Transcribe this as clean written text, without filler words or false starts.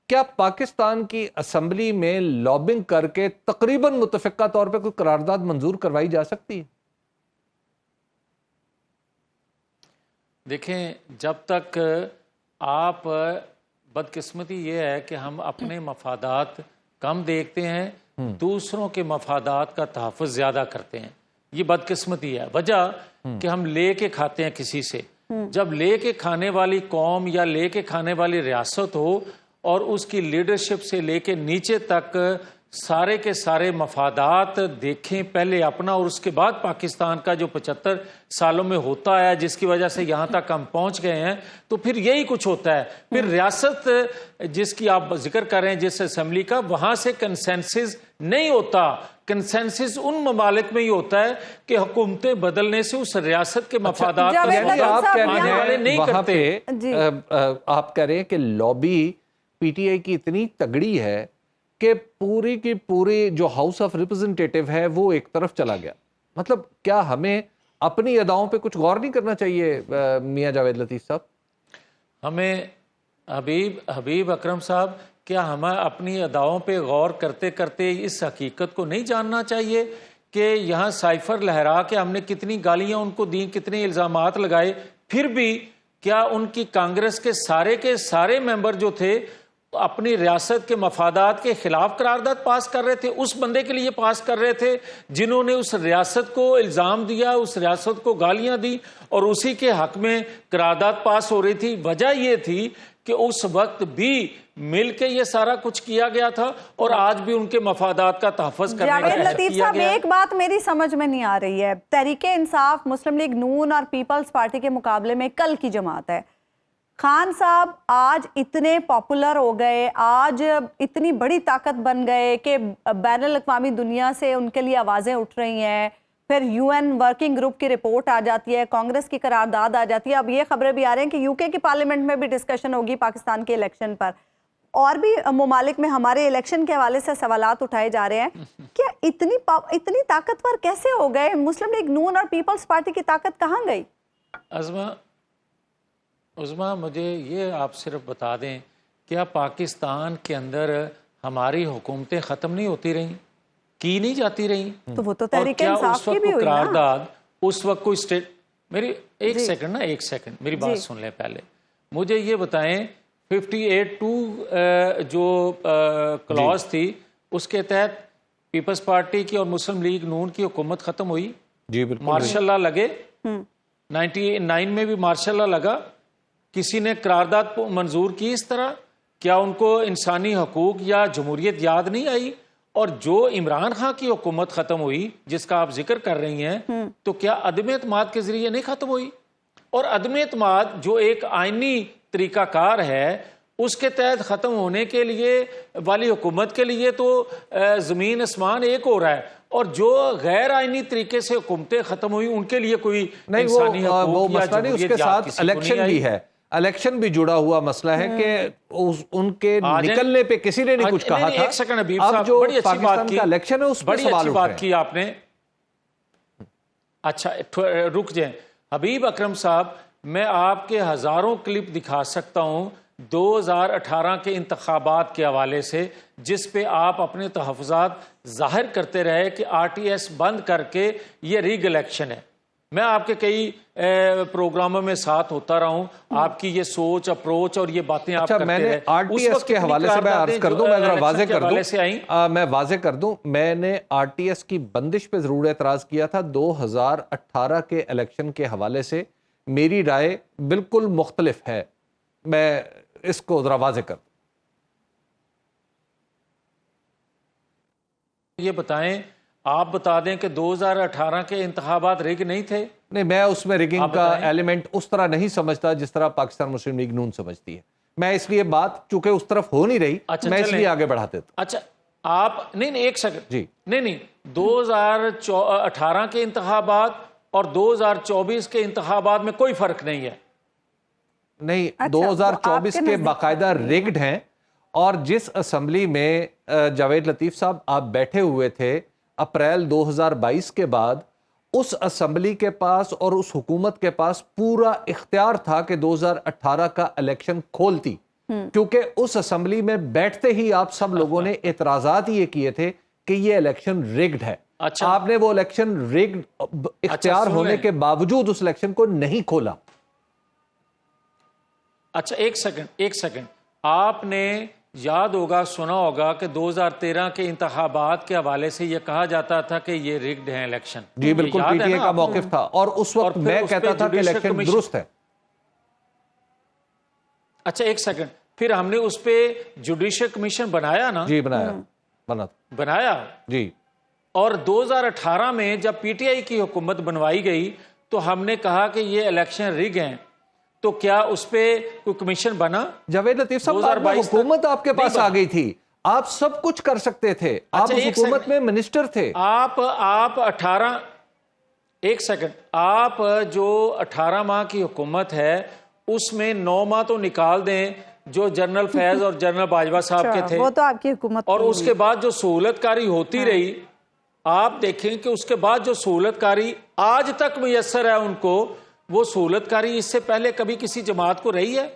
क्या पाकिस्तान की असम्बली में लॉबिंग करके तकरीबन मुतफिका तौर पे कोई करारदाद मंजूर करवाई जा सकती है? देखें, जब तक आप बदकिस्मती ये है कि हम अपने मफादात कम देखते हैं, दूसरों के मफादात का तहफ़्फ़ुज़ ज़्यादा करते हैं। ये बदकिस्मती है। वजह कि हम ले के खाते हैं किसी से। जब ले के खाने वाली कौम या ले के खाने वाली रियासत हो और उसकी लीडरशिप से लेके नीचे तक सारे के सारे मफादात देखें, पहले अपना और उसके बाद पाकिस्तान का जो 75 सालों में होता है, जिसकी वजह से यहाँ तक हम पहुँच गए हैं, तो फिर यही कुछ होता है। फिर रियासत जिसकी आप जिक्र कर रहे हैं, जिस असम्बली का, वहाँ से कंसेंसस नहीं होता। कंसेंसस उन ममालिक में ही होता है कि हुकूमतें बदलने से उस रियासत के मफादात आप कह रहे हैं कि लॉबी पीटीआई की इतनी तगड़ी है कि पूरी की पूरी जो हाउस ऑफ रिप्रेजेंटेटिव है वो एक तरफ चला गया। मतलब क्या हमें अपनी अदाओं पे कुछ गौर नहीं करना चाहिए मियां जावेद लतीफ़ साहब? हमें हबीब अकरम साहब, क्या हमें अपनी अदाओं पे गौर करते करते इस हकीकत को नहीं जानना चाहिए कि यहाँ साइफर लहरा के हमने कितनी गालियाँ उनको दी, कितने इल्ज़ामात लगाए, फिर भी क्या उनकी कांग्रेस के सारे मेंबर जो थे अपनी रियासत के मफादात के खिलाफ करारदाद पास कर रहे थे? उस बंदे के लिए पास कर रहे थे जिन्होंने उस रियासत को इल्ज़ाम दिया, उस रियासत को गालियां दी, और उसी के हक में करारदाद पास हो रही थी। वजह यह थी कि उस वक्त भी मिल के ये सारा कुछ किया गया था और आज भी उनके मफादात का तहफ़्फ़ुज़ करने का लतीफ़ साहब, एक बात मेरी समझ में नहीं आ रही है। तहरीके इंसाफ, मुस्लिम लीग नून और पीपल्स पार्टी के मुकाबले में कल की जमात है। खान साहब आज इतने पॉपुलर हो गए, आज इतनी बड़ी ताकत बन गए कि बैनुल अक़वामी दुनिया से उनके लिए आवाज़ें उठ रही हैं। फिर यूएन वर्किंग ग्रुप की रिपोर्ट आ जाती है, कांग्रेस की करारदाद आ जाती है। अब ये खबरें भी आ रही हैं कि यूके की पार्लियामेंट में भी डिस्कशन होगी पाकिस्तान के इलेक्शन पर, और भी ममालिक में हमारे इलेक्शन के हवाले से सवालात उठाए जा रहे हैं। क्या इतनी ताकतवर कैसे हो गए? मुस्लिम लीग नून और पीपल्स पार्टी की ताकत कहाँ गई? उज़मा, मुझे ये आप सिर्फ बता दें, क्या पाकिस्तान के अंदर हमारी हुकूमतें ख़त्म नहीं होती रहीं, की नहीं जाती रहीं? तो वो तो तहरीक इंसाफ की भी हुई ना। करारदाद उस वक्त कोई स्टेट, मेरी एक सेकंड मेरी बात सुन लें पहले। मुझे ये बताएं, 58(2) जो क्लॉज थी, उसके तहत पीपल्स पार्टी की और मुस्लिम लीग नून की हुकूमत ख़त्म हुई। जी बिल्कुल। मार्शल लॉ लगे, 99 में भी मार्शल लॉ लगा। किसी ने करारदाद मंजूर की इस तरह? क्या उनको इंसानी हकूक या जमहूरियत याद नहीं आई? और जो इमरान खान की हुकूमत ख़त्म हुई, जिसका आप जिक्र कर रही हैं, तो क्या अदम एतमाद के ज़रिए नहीं ख़त्म हुई? और अदम एतमाद जो एक आइनी तरीक़ाकार है, उसके तहत ख़त्म होने के लिए वाली हुकूमत के लिए तो ज़मीन आसमान एक हो रहा है, और जो गैर आइनी तरीके से हुकूमतें ख़त्म हुई उनके लिए कोई इंसानी हकूक या उसके साथ इलेक्शन भी है, इलेक्शन भी जुड़ा हुआ मसला है कि उनके निकलने पे किसी ने नहीं कुछ कहा था। एक सेकंड हबीब अब साहब, जो बड़ी अच्छी बात की, इलेक्शन है, उस पर सवाल उठ रहे हैं। की आपने। अच्छा, रुक जाए हबीब अकरम साहब, मैं आपके हजारों क्लिप दिखा सकता हूं 2018 के इंतखाबात के हवाले से, जिस पे आप अपने तहफ़्फ़ुज़ात जाहिर करते रहे कि आरटीएस बंद करके ये रीग इलेक्शन है। मैं आपके कई प्रोग्रामों में साथ होता रहा हूं, आपकी ये सोच, अप्रोच और ये बातें आप करते मैंने रहे। आरटीएस के हवाले से मैं अर्ज कर दूं, मैं जरा वाज़ेह कर दूं, मैं वाज़ेह कर दूं, मैंने आरटीएस की बंदिश पे जरूर एतराज किया था 2018 के इलेक्शन के हवाले से। मेरी राय बिल्कुल मुख्तलिफ है, मैं इसको जरा वाज़ेह कर दूं। ये बताएं, आप बता दें कि 2018 के इंतखाबात रिग नहीं थे? नहीं, मैं उसमें रिगिंग का एलिमेंट उस तरह नहीं समझता जिस तरह पाकिस्तान मुस्लिम लीग नून समझती है। मैं इसलिए बात चूंकि उस तरफ हो नहीं रही, मैं इसलिए आगे बढ़ाते थे। अच्छा, आप नहीं एक सेकंड जी, नहीं 2018 के इंतखाबात और 2024 के इंतखाबात में कोई फर्क नहीं है। नहीं, 2024 के बाकायदा रिग्ड हैं, और जिस असम्बली में जावेद लतीफ़ साहब आप बैठे हुए थे अप्रैल 2022 के बाद, उस असम्बली के पास और उस हुकूमत के पास पूरा इख्तियार था कि 2018 का इलेक्शन खोलती। क्योंकि उस असेंबली में बैठते ही आप सब लोगों ने एतराजात ये किए थे कि ये इलेक्शन रिग्ड है। अच्छा, आपने वो इलेक्शन रिग्ड इख्तियार होने के बावजूद उस इलेक्शन को नहीं खोला। अच्छा, एक सेकंड, आपने याद होगा, सुना होगा कि 2013 के इंतखाबात के हवाले से यह कहा जाता था कि ये रिग्ड है इलेक्शन। जी बिल्कुल, पीटीए का मौकिफ था और उस वक्त मैं कहता था कि इलेक्शन दुरुस्त है। अच्छा, एक सेकंड, फिर हमने उस पे जुडिशियल कमीशन बनाया ना? जी बनाया जी। और 2018 में जब पीटीआई की हुकूमत बनवाई गई तो हमने कहा कि ये इलेक्शन रिग हैं, तो क्या उस पे कोई कमीशन बना? जावेद लतीफ साहब, 2022 हुकूमत आपके पास आ गई थी, आप सब कुछ कर सकते थे। आप उस हुकूमत में मिनिस्टर थे। आप 18 एक सेकंड, आप जो 18 माह की हुकूमत है उसमें 9 माह तो निकाल दें जो जनरल फैज और जनरल बाजवा साहब के थे, वो तो आपकी हुकूमत। और उसके बाद जो सहूलतकारी होती रही, आप देखें कि उसके बाद जो सहूलतकारी आज तक मुयस्सर है उनको, वो सहूलतकारी इससे पहले कभी किसी जमात को रही है?